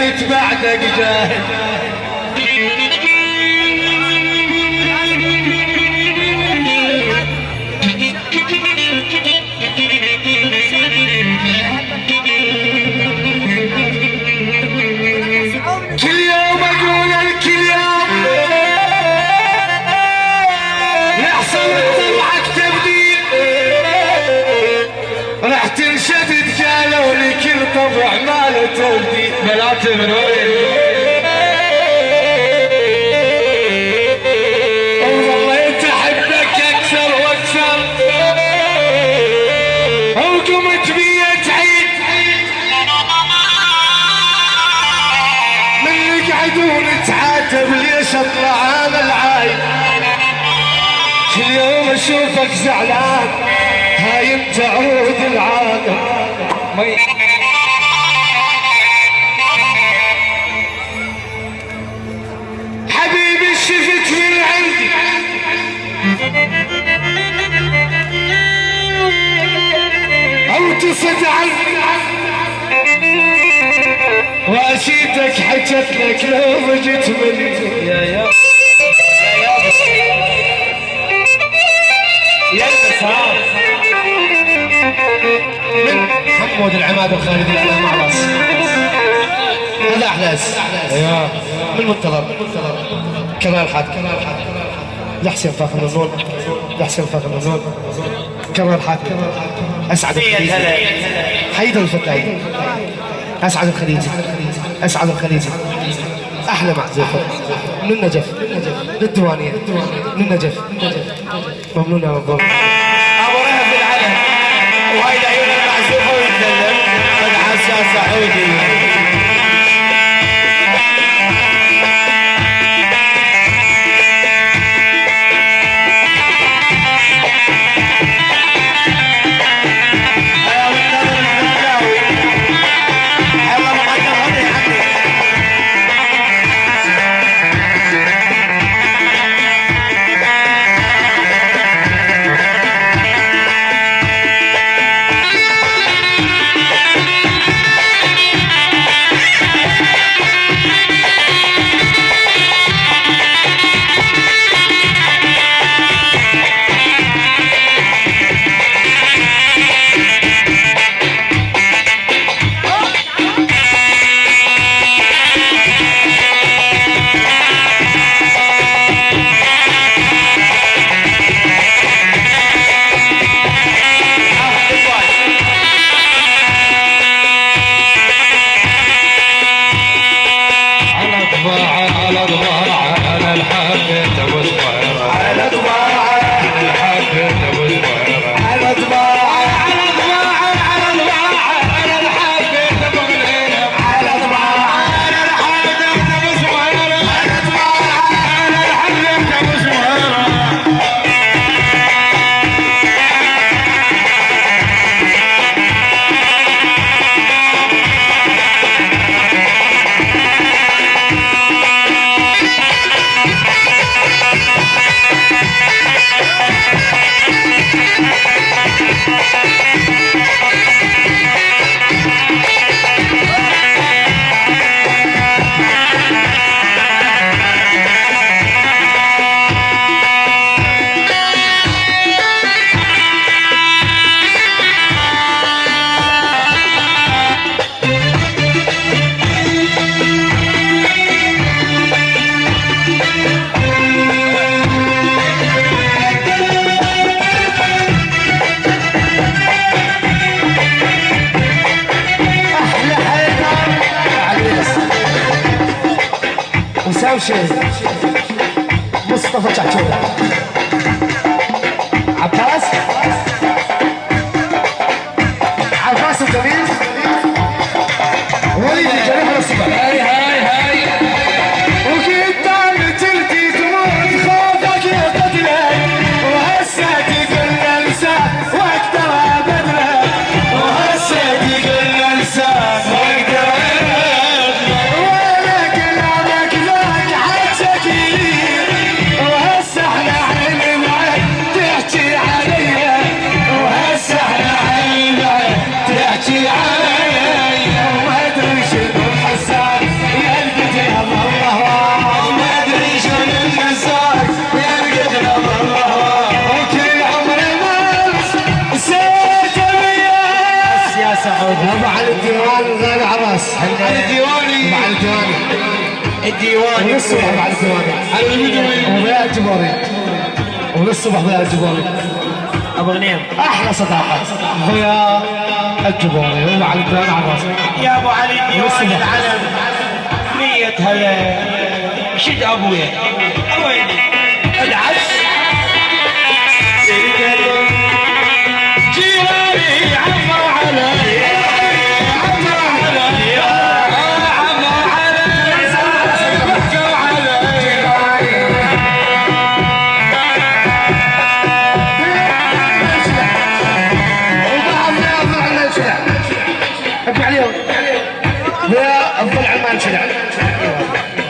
كنت بعدك جاهل كل يوم اقول لك كل يوم يحصل طبعك تبديل راح تنشدد قالوا لي كل طبع ماله تبديل بلات من وين وظليت احبك اكثر واكثر وقمت بي تعيد من يقعدون تعاتب ليش اطلع انا العايد كل يوم اشوفك زعلان هايم تعود العاده حبيبي شفت من عندي او تصد عني واشيتك حكت لك لو بجت مني يا السلام من حمود العماد الخالدي الله مع راس هذا احلاس من منتظر كمال حاد يحسن فاخر النزول يحسن فاخر النزول كمال حاد اسعد الخليجي حيدر الفتاي اسعد الخليجي اسعد الخليجي احلى معزوفه من النجف للديوانيه من النجف ممنون يا مبروك ابو رهب بالعلم وهاي العيون المعزوفه ويتكلم من حساس سعودي شيء مصطفى شعشورة عباس الجميل وليد الجميل على الصبح هاي وقدام تلتي تموت خوفك يقتلك وهسه تقول انسى واقدر ابدلك وهسه تقول انسى واقدر تحكي علي وما ادري شنو الحساس على الديواني مع الديواني الديواني وللصبح مع الديواني على البدوي وضياء الجباري وللصبح ضياء الجباري ابو غنيم احلى صداقه ضياء الجباري ومع الديواني على راسي يا ابو علي ديوان العلم نية هلا شد ابويا وين العز جيراني عمر علي عمر علي عمر علي بكوا علي وبعض ضياء الضلع ما انشلع ابن عليهم ضياء الضلع ما انشلع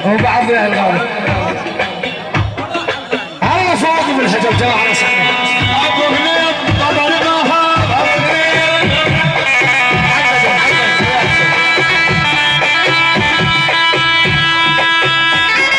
وبعض ضياء الغالي